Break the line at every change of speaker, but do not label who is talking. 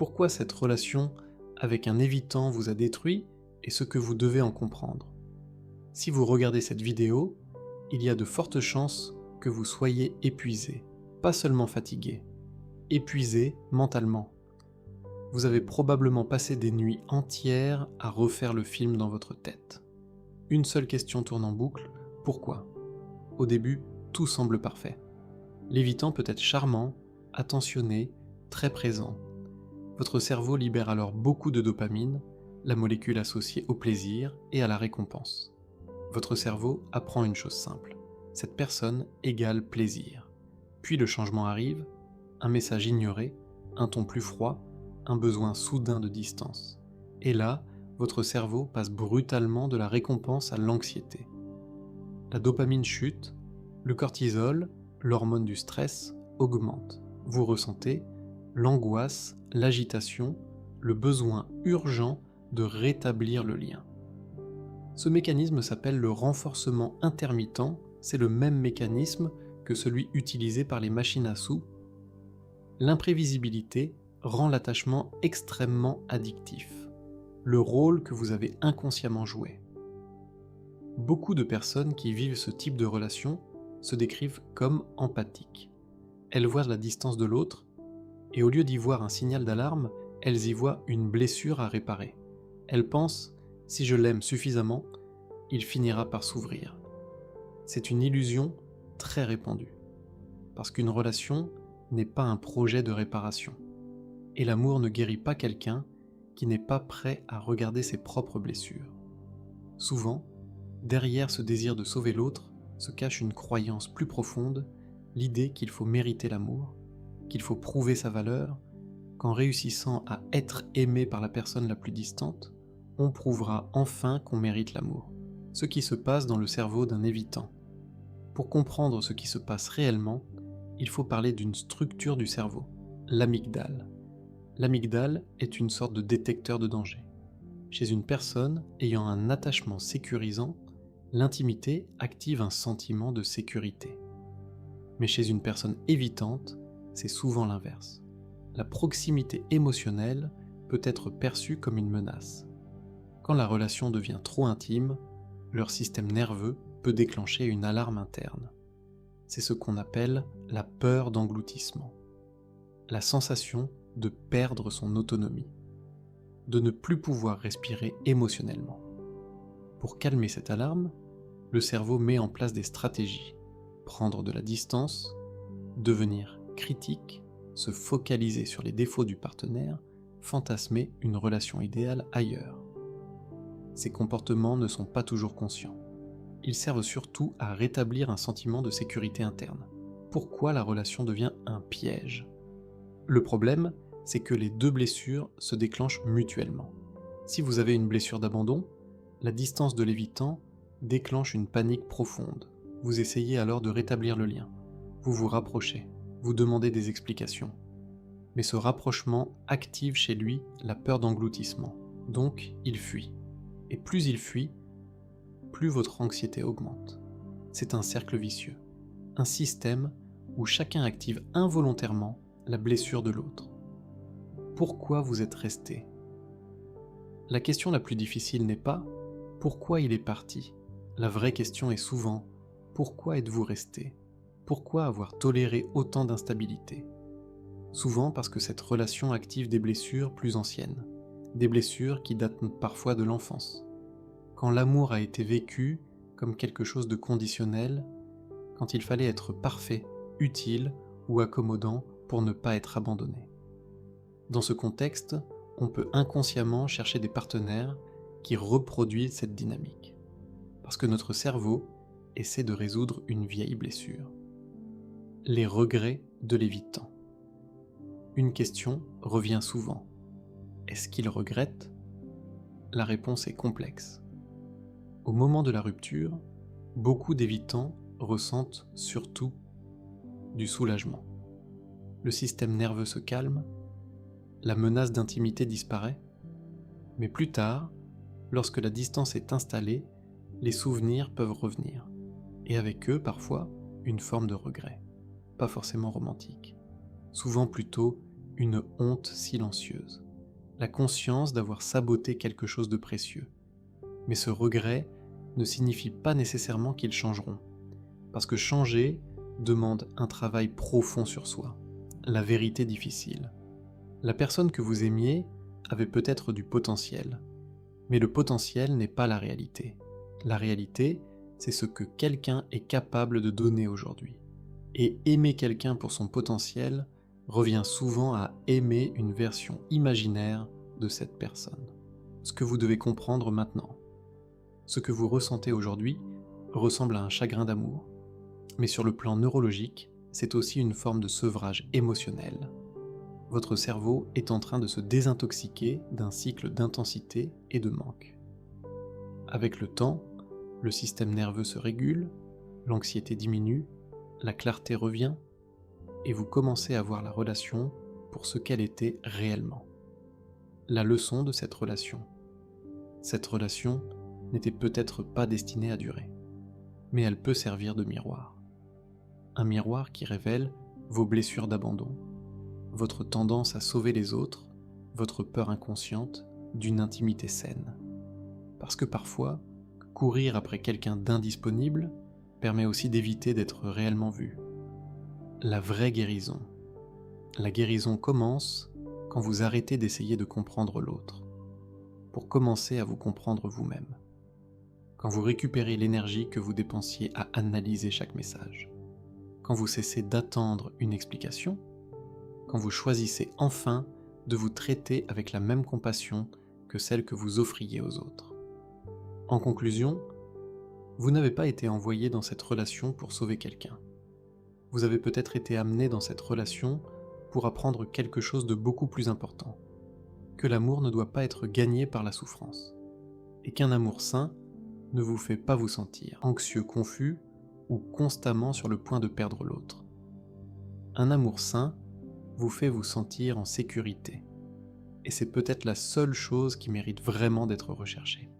pourquoi cette relation avec un évitant vous a détruit et ce que vous devez en comprendre. Si vous regardez cette vidéo, il y a de fortes chances que vous soyez épuisé, pas seulement fatigué, épuisé mentalement. Vous avez probablement passé des nuits entières à refaire le film dans votre tête. Une seule question tourne en boucle, pourquoi ? Au début, tout semble parfait. L'évitant peut être charmant, attentionné, très présent. Votre cerveau libère alors beaucoup de dopamine, la molécule associée au plaisir et à la récompense. Votre cerveau apprend une chose simple, cette personne égale plaisir. Puis le changement arrive, un message ignoré, un ton plus froid, un besoin soudain de distance. Et là, votre cerveau passe brutalement de la récompense à l'anxiété. La dopamine chute, le cortisol, l'hormone du stress, augmente. Vous ressentez l'angoisse, l'agitation, le besoin urgent de rétablir le lien. Ce mécanisme s'appelle le renforcement intermittent, c'est le même mécanisme que celui utilisé par les machines à sous. L'imprévisibilité rend l'attachement extrêmement addictif, le rôle que vous avez inconsciemment joué. Beaucoup de personnes qui vivent ce type de relation se décrivent comme empathiques. Elles voient la distance de l'autre, et au lieu d'y voir un signal d'alarme, elles y voient une blessure à réparer. Elles pensent, si je l'aime suffisamment, il finira par s'ouvrir. C'est une illusion très répandue, parce qu'une relation n'est pas un projet de réparation, et l'amour ne guérit pas quelqu'un qui n'est pas prêt à regarder ses propres blessures. Souvent, derrière ce désir de sauver l'autre se cache une croyance plus profonde, l'idée qu'il faut mériter l'amour, qu'il faut prouver sa valeur, qu'en réussissant à être aimé par la personne la plus distante, on prouvera enfin qu'on mérite l'amour. Ce qui se passe dans le cerveau d'un évitant. Pour comprendre ce qui se passe réellement, il faut parler d'une structure du cerveau, l'amygdale. L'amygdale est une sorte de détecteur de danger. Chez une personne ayant un attachement sécurisant, l'intimité active un sentiment de sécurité. Mais chez une personne évitante, c'est souvent l'inverse. La proximité émotionnelle peut être perçue comme une menace. Quand la relation devient trop intime, leur système nerveux peut déclencher une alarme interne. C'est ce qu'on appelle la peur d'engloutissement. La sensation de perdre son autonomie, de ne plus pouvoir respirer émotionnellement. Pour calmer cette alarme, le cerveau met en place des stratégies. Prendre de la distance, devenir critique, se focaliser sur les défauts du partenaire, fantasmer une relation idéale ailleurs. Ces comportements ne sont pas toujours conscients. Ils servent surtout à rétablir un sentiment de sécurité interne. Pourquoi la relation devient un piège ? Le problème, c'est que les deux blessures se déclenchent mutuellement. Si vous avez une blessure d'abandon, la distance de l'évitant déclenche une panique profonde. Vous essayez alors de rétablir le lien. Vous vous rapprochez, vous demandez des explications. Mais ce rapprochement active chez lui la peur d'engloutissement. Donc, il fuit. Et plus il fuit, plus votre anxiété augmente. C'est un cercle vicieux. Un système où chacun active involontairement la blessure de l'autre. Pourquoi vous êtes resté ? La question la plus difficile n'est pas « pourquoi il est parti ?» La vraie question est souvent « pourquoi êtes-vous resté ? Pourquoi avoir toléré autant d'instabilité ?» Souvent parce que cette relation active des blessures plus anciennes, des blessures qui datent parfois de l'enfance. Quand l'amour a été vécu comme quelque chose de conditionnel, quand il fallait être parfait, utile ou accommodant pour ne pas être abandonné. Dans ce contexte, on peut inconsciemment chercher des partenaires qui reproduisent cette dynamique. Parce que notre cerveau essaie de résoudre une vieille blessure. Les regrets de l'évitant. Une question revient souvent. Est-ce qu'il regrette ? La réponse est complexe. Au moment de la rupture, beaucoup d'évitants ressentent surtout du soulagement. Le système nerveux se calme, la menace d'intimité disparaît, mais plus tard, lorsque la distance est installée, les souvenirs peuvent revenir, et avec eux parfois une forme de regret, pas forcément romantique, souvent plutôt une honte silencieuse, la conscience d'avoir saboté quelque chose de précieux. Mais ce regret ne signifie pas nécessairement qu'ils changeront, parce que changer demande un travail profond sur soi, la vérité difficile. La personne que vous aimiez avait peut-être du potentiel, mais le potentiel n'est pas la réalité. La réalité, c'est ce que quelqu'un est capable de donner aujourd'hui. Et aimer quelqu'un pour son potentiel revient souvent à aimer une version imaginaire de cette personne. Ce que vous devez comprendre maintenant. Ce que vous ressentez aujourd'hui ressemble à un chagrin d'amour, mais sur le plan neurologique, c'est aussi une forme de sevrage émotionnel. Votre cerveau est en train de se désintoxiquer d'un cycle d'intensité et de manque. Avec le temps, le système nerveux se régule, l'anxiété diminue, la clarté revient, et vous commencez à voir la relation pour ce qu'elle était réellement. La leçon de cette relation. Cette relation n'était peut-être pas destinée à durer, mais elle peut servir de miroir. Un miroir qui révèle vos blessures d'abandon, votre tendance à sauver les autres, votre peur inconsciente d'une intimité saine. Parce que parfois, courir après quelqu'un d'indisponible permet aussi d'éviter d'être réellement vu. La vraie guérison. La guérison commence quand vous arrêtez d'essayer de comprendre l'autre, pour commencer à vous comprendre vous-même. Quand vous récupérez l'énergie que vous dépensiez à analyser chaque message. Quand vous cessez d'attendre une explication, quand vous choisissez enfin de vous traiter avec la même compassion que celle que vous offriez aux autres. En conclusion, vous n'avez pas été envoyé dans cette relation pour sauver quelqu'un. Vous avez peut-être été amené dans cette relation pour apprendre quelque chose de beaucoup plus important, que l'amour ne doit pas être gagné par la souffrance, et qu'un amour sain ne vous fait pas vous sentir anxieux, confus ou constamment sur le point de perdre l'autre. Un amour sain vous fait vous sentir en sécurité. Et c'est peut-être la seule chose qui mérite vraiment d'être recherchée.